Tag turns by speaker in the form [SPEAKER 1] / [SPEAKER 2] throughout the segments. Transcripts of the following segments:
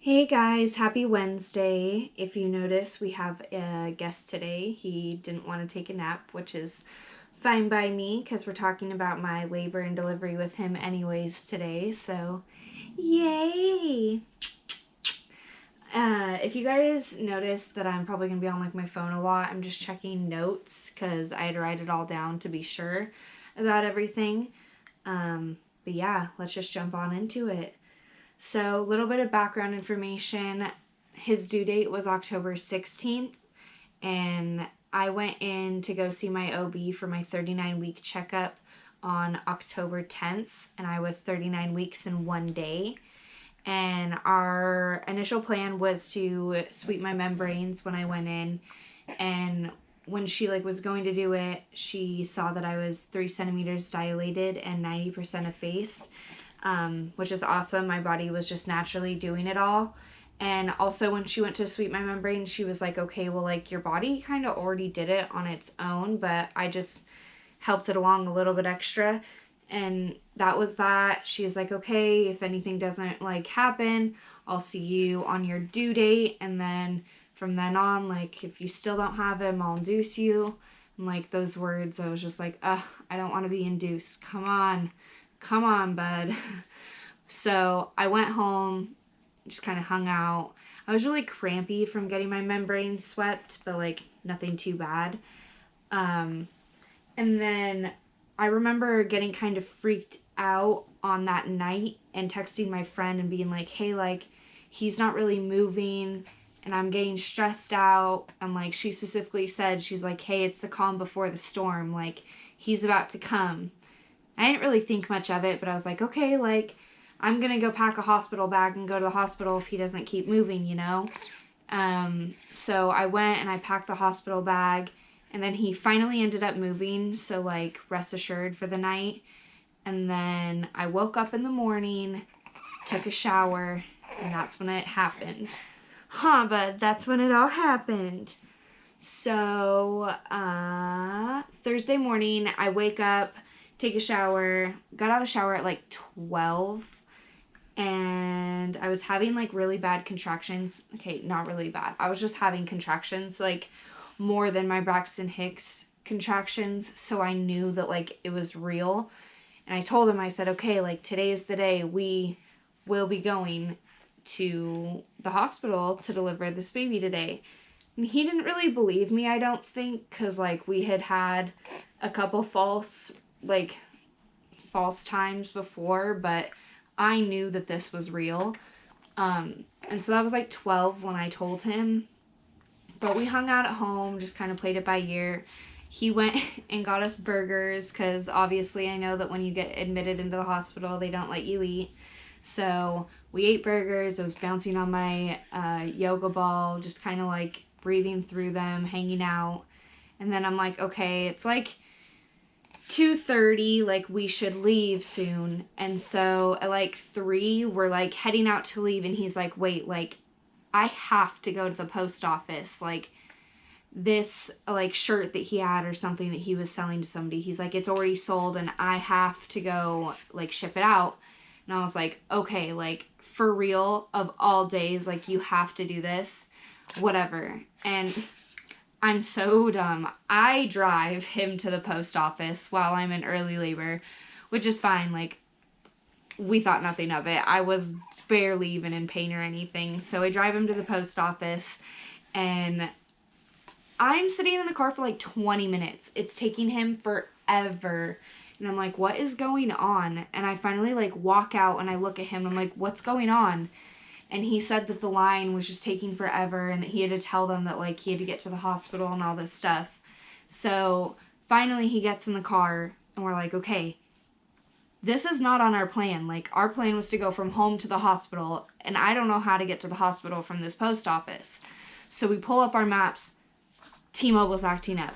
[SPEAKER 1] Hey guys, happy Wednesday. If you notice, we have a guest today. He didn't want to take a nap, which is fine by me because we're talking about my labor and delivery with him anyways today. So, yay! If you guys notice that I'm probably going to be on my phone a lot, I'm just checking notes because I had to write it all down to be sure about everything. But yeah, let's just jump on into it. So, a little bit of background information. His due date was October 16th, and I went in to go see my OB for my 39-week checkup on October 10th, and I was 39 weeks in 1 day. And our initial plan was to sweep my membranes when I went in, and when she was going to do it, she saw that I was 3 centimeters dilated and 90% effaced. Which is awesome. My body was just naturally doing it all. And also when she went to sweep my membrane, she was like, okay, well, your body kind of already did it on its own, but I just helped it along a little bit extra. And that was that. She was like, okay, if anything doesn't happen, I'll see you on your due date. And then from then on, if you still don't have him, I'll induce you. And those words, I was just like, ugh, I don't want to be induced. Come on, bud. So I went home, just kind of hung out. I was really crampy from getting my membrane swept, but nothing too bad. And then I remember getting kind of freaked out on that night and texting my friend and being like, hey, he's not really moving and I'm getting stressed out. And she specifically said, she's like, hey, it's the calm before the storm. He's about to come. I didn't really think much of it, but I was like, okay, I'm going to go pack a hospital bag and go to the hospital if he doesn't keep moving, So I went and I packed the hospital bag, and then he finally ended up moving, so rest assured for the night. And then I woke up in the morning, took a shower, and that's when it happened. But that's when it all happened. So, Thursday morning, I wake up, take a shower, got out of the shower at 12, and I was having really bad contractions. Okay, not really bad. I was just having contractions more than my Braxton Hicks contractions, so I knew that it was real. And I told him, I said, okay, today is the day we will be going to the hospital to deliver this baby today. And he didn't really believe me, I don't think, because we had a couple false times before, but I knew that this was real. And so that was 12 when I told him. But we hung out at home, just kind of played it by ear. He went and got us burgers because obviously I know that when you get admitted into the hospital, they don't let you eat. So we ate burgers. I was bouncing on my yoga ball, just kind of breathing through them, hanging out. And then I'm like, okay, it's 2:30, we should leave soon. And so at 3, we're heading out to leave, and he's like, wait, I have to go to the post office. This shirt that he had or something that he was selling to somebody, he's like, it's already sold and I have to go ship it out. And I was like, okay, for real, of all days, you have to do this, whatever. And I'm so dumb. I drive him to the post office while I'm in early labor, which is fine. We thought nothing of it. I was barely even in pain or anything. So I drive him to the post office, and I'm sitting in the car for 20 minutes. It's taking him forever. And I'm like, what is going on? And I finally walk out and I look at him and I'm like, what's going on? And he said that the line was just taking forever and that he had to tell them that he had to get to the hospital and all this stuff. So finally he gets in the car and we're like, okay, this is not on our plan. Our plan was to go from home to the hospital, and I don't know how to get to the hospital from this post office. So we pull up our maps. T-Mobile's acting up.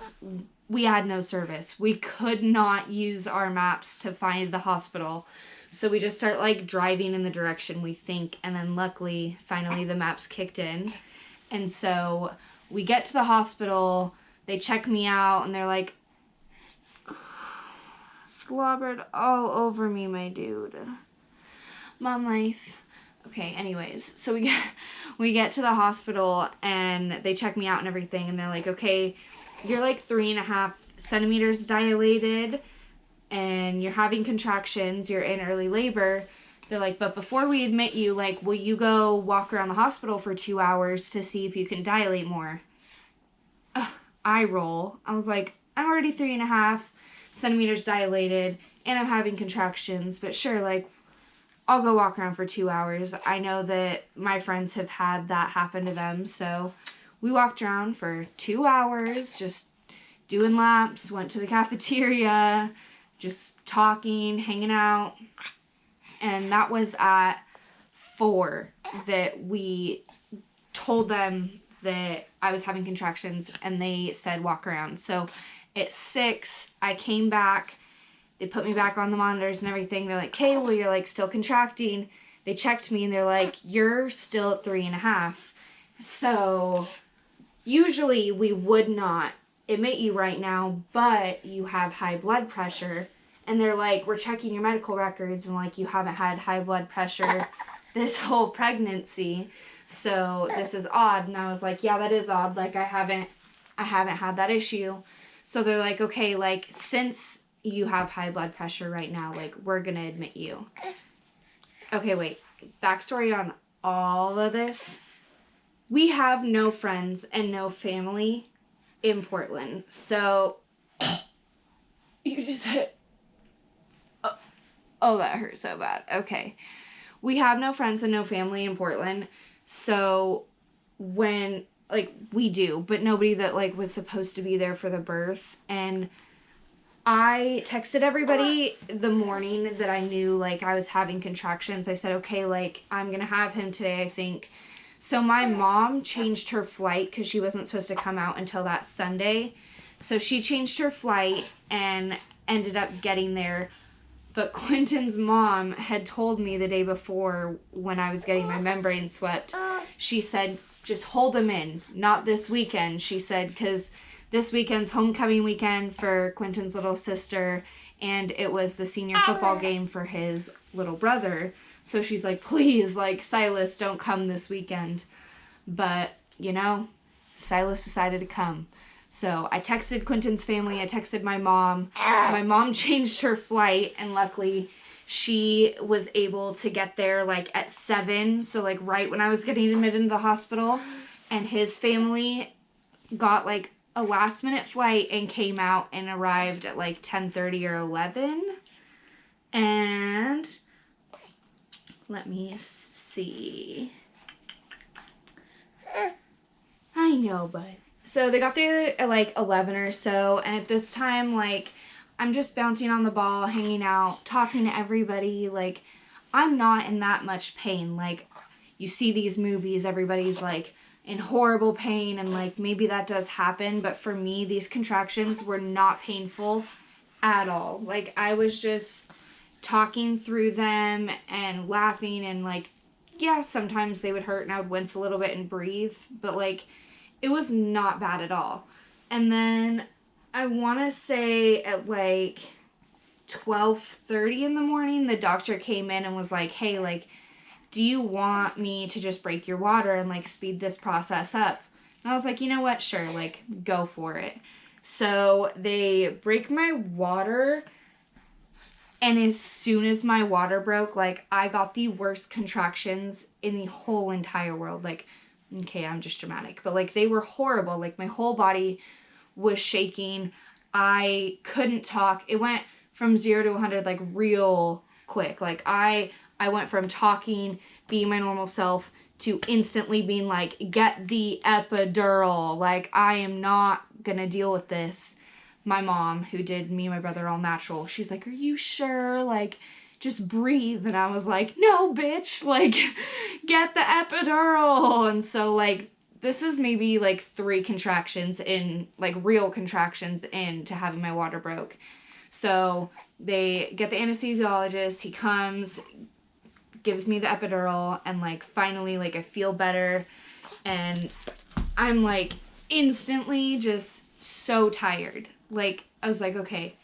[SPEAKER 1] We had no service. We could not use our maps to find the hospital. So we just start driving in the direction we think, and then luckily, finally the maps kicked in. And so we get to the hospital, they check me out, and they're slobbered all over me, my dude. Mom life. Okay, anyways, so we get to the hospital and they check me out and everything, and they're like, okay, you're like 3.5 centimeters dilated and you're having contractions, you're in early labor. They're like, but before we admit you, like, will you go walk around the hospital for 2 hours to see if you can dilate more? Eye roll. I was like, I'm already 3.5 centimeters dilated and I'm having contractions, but sure, like, I'll go walk around for 2 hours. I know that my friends have had that happen to them, so we walked around for 2 hours, just doing laps, went to the cafeteria, just talking, hanging out. And that was at 4 that we told them that I was having contractions, and they said walk around. So at 6, I came back. They put me back on the monitors and everything. They're like, okay, well, you're like still contracting. They checked me and they're like, you're still at 3.5. So usually we would not admit you right now, but you have high blood pressure. And they're like, we're checking your medical records and like you haven't had high blood pressure this whole pregnancy. So this is odd. And I was like, yeah, that is odd. Like I haven't had that issue. So they're like, okay, like since you have high blood pressure right now, like we're gonna admit you. Okay, wait, backstory on all of this. We have no friends and no family in Portland, so you just hit, oh that hurt so bad. Okay, we have no friends and no family in Portland, so when, like, we do, but nobody that like was supposed to be there for the birth. And I texted everybody the morning that I knew, like, I was having contractions. I said, okay, like, I'm going to have him today, I think. So my mom changed her flight because she wasn't supposed to come out until that Sunday. So she changed her flight and ended up getting there. But Quentin's mom had told me the day before when I was getting my membrane swept, she said, just hold him in, not this weekend. She said, because this weekend's homecoming weekend for Quentin's little sister, and it was the senior football game for his little brother. So she's like, please, like, Silas, don't come this weekend. But, you know, Silas decided to come. So I texted Quentin's family, I texted my mom. My mom changed her flight, and luckily she was able to get there, like, at 7. So, like, right when I was getting admitted into the hospital. And his family got, like, a last-minute flight and came out and arrived at, like, 10:30 or 11. And let me see. I know, but so they got there at like 11 or so, and at this time, like, I'm just bouncing on the ball, hanging out, talking to everybody. Like, I'm not in that much pain. Like, you see these movies, everybody's like in horrible pain, and like maybe that does happen, but for me, these contractions were not painful at all. Like, I was just talking through them and laughing, and like, yeah, sometimes they would hurt and I would wince a little bit and breathe, but like, it was not bad at all. And then I want to say at like 12:30 in the morning, the doctor came in and was like, hey, like, do you want me to just break your water and like speed this process up? And I was like, you know what? Sure, like, go for it. So they break my water, and as soon as my water broke, like, I got the worst contractions in the whole entire world. Like, okay, I'm just dramatic, but like, they were horrible. Like, my whole body was shaking. I couldn't talk. It went from 0 to 100 like real quick. Like, I went from talking, being my normal self, to instantly being like, get the epidural. Like, I am not gonna deal with this. My mom, who did me and my brother all natural, she's like, are you sure? Like, just breathe. And I was like, no, bitch, like, get the epidural. And so, like, this is maybe like 3 contractions in, like, real contractions into having my water broke. So they get the anesthesiologist, he comes, gives me the epidural, and like, finally, like, I feel better, and I'm like instantly just so tired. Like, I was like, okay,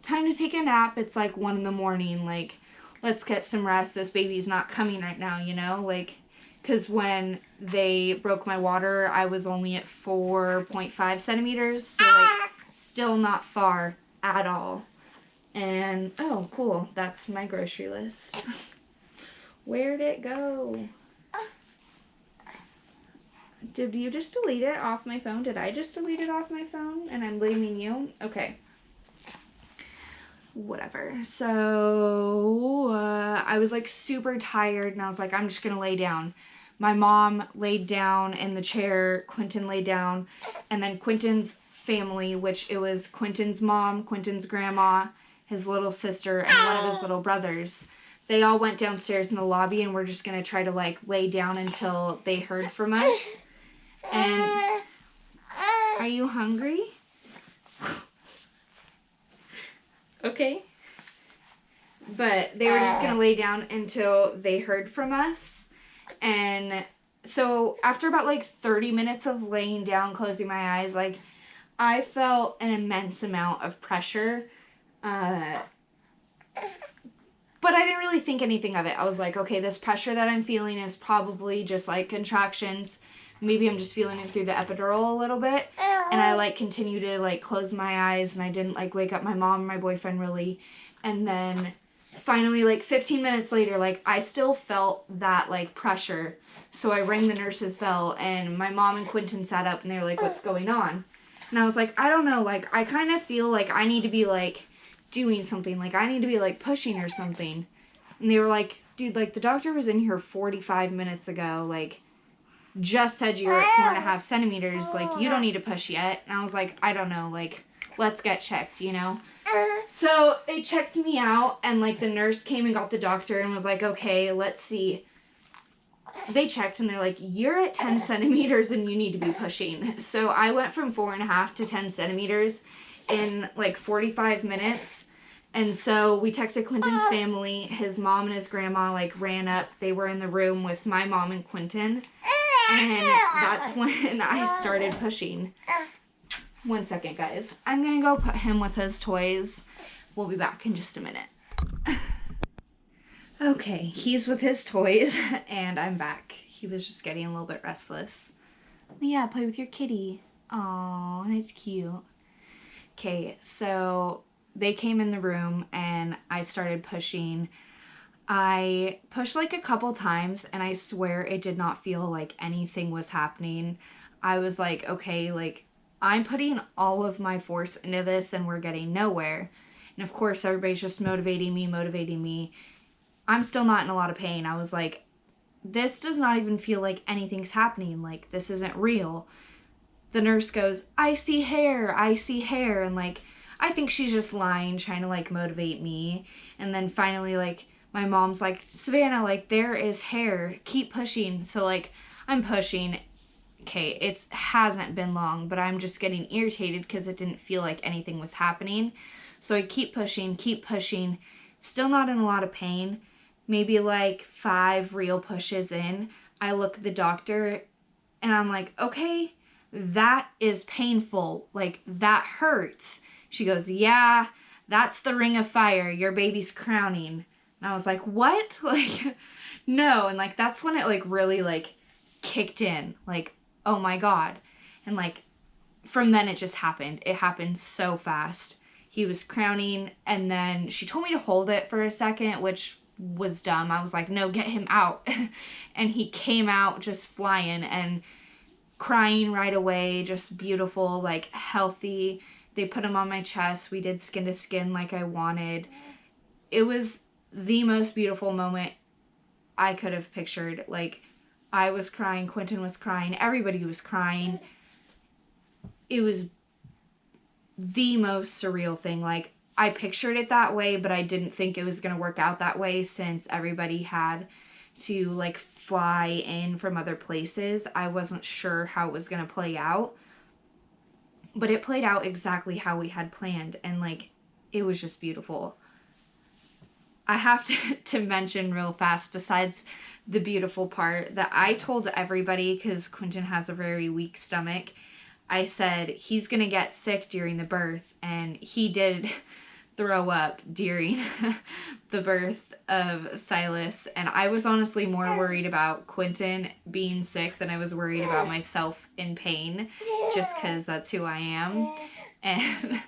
[SPEAKER 1] time to take a nap. It's like 1 a.m. Like, let's get some rest. This baby's not coming right now, you know? Like, because when they broke my water, I was only at 4.5 centimeters. So, like, still not far at all. And, oh, cool. That's my grocery list. Where'd it go? Did you just delete it off my phone? Did I just delete it off my phone? And I'm blaming you? Okay. Whatever. So, I was like super tired and I was like, I'm just gonna lay down. My mom laid down in the chair, Quentin laid down, and then Quentin's family, which it was Quentin's mom, Quentin's grandma, his little sister, and one of his little brothers. They all went downstairs in the lobby and we're just gonna try to like lay down until they heard from us. And are you hungry? Okay. But they were just gonna lay down until they heard from us. And so after about like 30 minutes of laying down, closing my eyes, like I felt an immense amount of pressure. But I didn't really think anything of it. I was like, okay, this pressure that I'm feeling is probably just like contractions. Maybe I'm just feeling it through the epidural a little bit. And I like continue to like close my eyes and I didn't like wake up my mom or my boyfriend really. And then finally like 15 minutes later, like I still felt that like pressure. So I rang the nurse's bell and my mom and Quentin sat up and they were like, what's going on? And I was like, I don't know. Like I kind of feel like I need to be like doing something. Like I need to be like pushing or something. And they were like, dude, like the doctor was in here 45 minutes ago. Like just said you were at 4.5 centimeters. Like you don't need to push yet. And I was like, I don't know. Like let's get checked, you know? So they checked me out and like the nurse came and got the doctor and was like, okay, let's see. They checked and they're like, you're at 10 centimeters and you need to be pushing. So I went from 4.5 to 10 centimeters in like 45 minutes. And so we texted Quentin's family. His mom and his grandma like ran up. They were in the room with my mom and Quentin. And that's when I started pushing. 1 second, guys. I'm gonna go put him with his toys. We'll be back in just a minute. Okay, he's with his toys, and I'm back. He was just getting a little bit restless. Yeah, play with your kitty. Aw, it's cute. Okay, so they came in the room, and I started pushing. I pushed like a couple times, and I swear it did not feel like anything was happening. I was like, okay, like, I'm putting all of my force into this, and we're getting nowhere. And of course, everybody's just motivating me. I'm still not in a lot of pain. I was like, this does not even feel like anything's happening. Like, this isn't real. The nurse goes, I see hair. And like, I think she's just lying, trying to like motivate me. And then finally, like, my mom's like, Savannah, like, there is hair. Keep pushing. So like, I'm pushing. Okay, it hasn't been long, but I'm just getting irritated because it didn't feel like anything was happening. So I keep pushing. Still not in a lot of pain. Maybe like 5 real pushes in, I look at the doctor and I'm like, okay, that is painful. Like, that hurts. She goes, yeah, that's the ring of fire. Your baby's crowning. And I was like, what? Like, no. And like, that's when it like really like kicked in. Like, oh my God. And like, from then it just happened. It happened so fast. He was crowning and then she told me to hold it for a second, which was dumb. I was like, no, get him out. And he came out just flying and crying right away, just beautiful, like healthy. They put him on my chest. We did skin to skin like I wanted. It was the most beautiful moment I could have pictured. Like, I was crying, Quentin was crying, everybody was crying. It was the most surreal thing. Like, I pictured it that way, but I didn't think it was going to work out that way since everybody had to like fly in from other places. I wasn't sure how it was going to play out, but it played out exactly how we had planned, and like, it was just beautiful. I have to mention real fast, besides the beautiful part, that I told everybody, because Quentin has a very weak stomach, I said he's going to get sick during the birth, and he did throw up during the birth of Silas, and I was honestly more worried about Quentin being sick than I was worried about myself in pain, just because that's who I am. And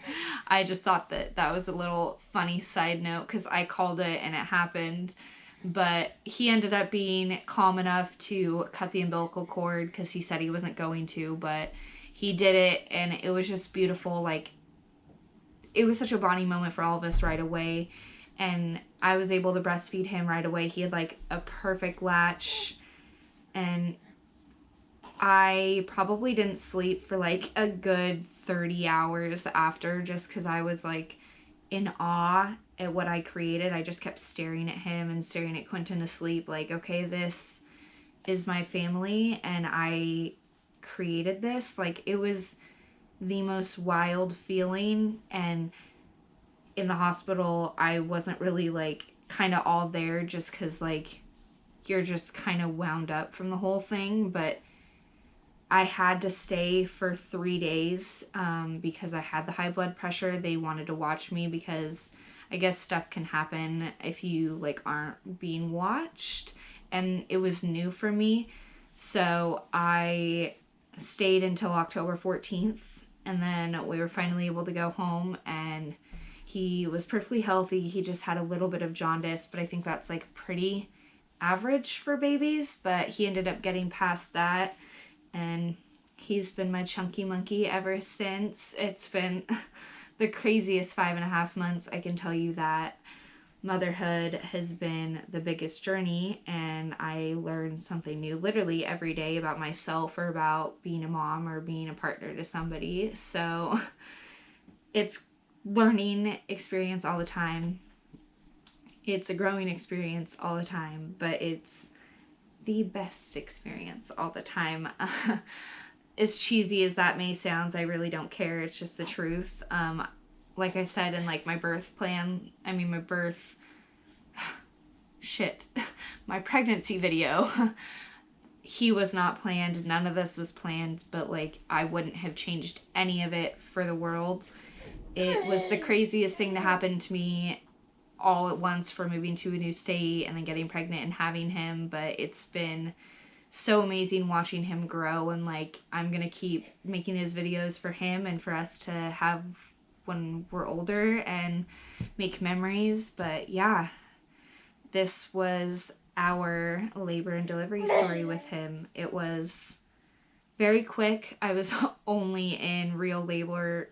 [SPEAKER 1] I just thought that that was a little funny side note, because I called it and it happened. But he ended up being calm enough to cut the umbilical cord, because he said he wasn't going to, but he did it, and it was just beautiful. Like, it was such a bonding moment for all of us right away, and I was able to breastfeed him right away. He had like a perfect latch, and I probably didn't sleep for like a good 30 hours after, just because I was like in awe at what I created. I just kept staring at him and staring at Quentin to sleep, like, okay, this is my family and I created this. Like, it was the most wild feeling. And in the hospital, I wasn't really like kind of all there, just because like you're just kind of wound up from the whole thing. But I had to stay for 3 days because I had the high blood pressure. They wanted to watch me because I guess stuff can happen if you like aren't being watched, and it was new for me. So I stayed until October 14th, and then we were finally able to go home, and he was perfectly healthy. He just had a little bit of jaundice, but I think that's like pretty average for babies. But he ended up getting past that, and he's been my chunky monkey ever since. It's been the craziest 5.5 months, I can tell you that. Motherhood has been the biggest journey, and I learn something new literally every day about myself, or about being a mom, or being a partner to somebody. So it's learning experience all the time. It's a growing experience all the time, but it's the best experience all the time. As cheesy as that may sound, I really don't care. It's just the truth. Like I said in like my my pregnancy video, he was not planned. None of this was planned, but like I wouldn't have changed any of it for the world. It was the craziest thing to happen to me all at once, for moving to a new state and then getting pregnant and having him. But it's been so amazing watching him grow, and like I'm gonna keep making these videos for him and for us to have when we're older and make memories. But yeah, this was our labor and delivery story with him. It was very quick. I was only in real labor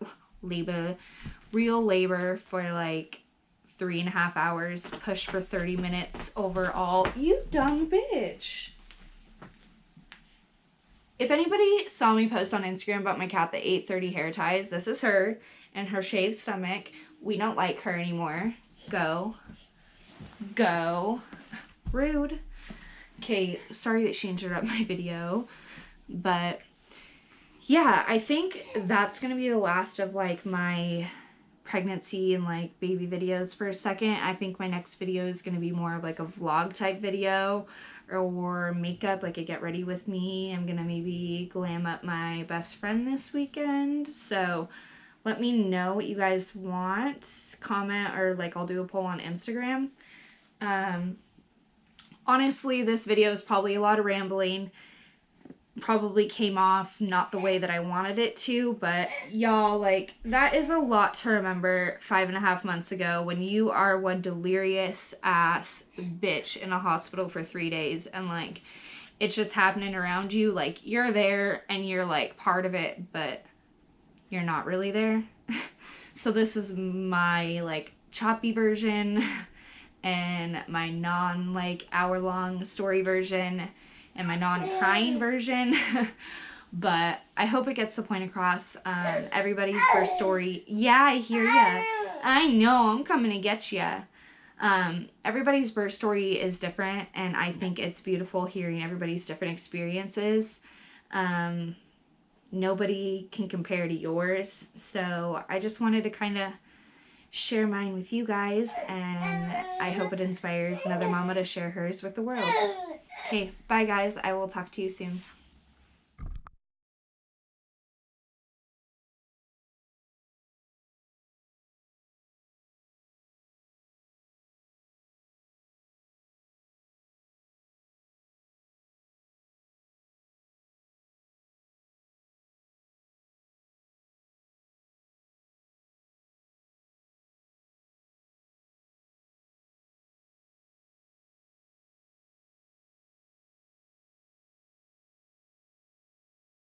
[SPEAKER 1] for like 3.5 hours, pushed for 30 minutes overall. You dumb bitch. If anybody saw me post on Instagram about my cat that ate 30 hair ties, this is her and her shaved stomach. We don't like her anymore. Go. Rude. Okay, sorry that she interrupted my video. But yeah, I think that's going to be the last of like my pregnancy and like baby videos for a second. I think my next video is going to be more of like a vlog type video, or makeup, like a get ready with me. I'm gonna maybe glam up my best friend this weekend. So let me know what you guys want. Comment, or like I'll do a poll on Instagram. Honestly, this video is probably a lot of rambling. Probably came off not the way that I wanted it to, but y'all, like, that is a lot to remember 5.5 months ago, when you are one delirious ass bitch in a hospital for 3 days, and like it's just happening around you. Like, you're there and you're like part of it, but you're not really there. So this is my like choppy version and my non like hour-long story version, and my non-crying version. But I hope it gets the point across. Everybody's birth story. Yeah, I hear ya. I know, I'm coming to get ya. Everybody's birth story is different, and I think it's beautiful hearing everybody's different experiences. Nobody can compare to yours, so I just wanted to kind of share mine with you guys, and I hope it inspires another mama to share hers with the world. Okay, bye guys. I will talk to you soon.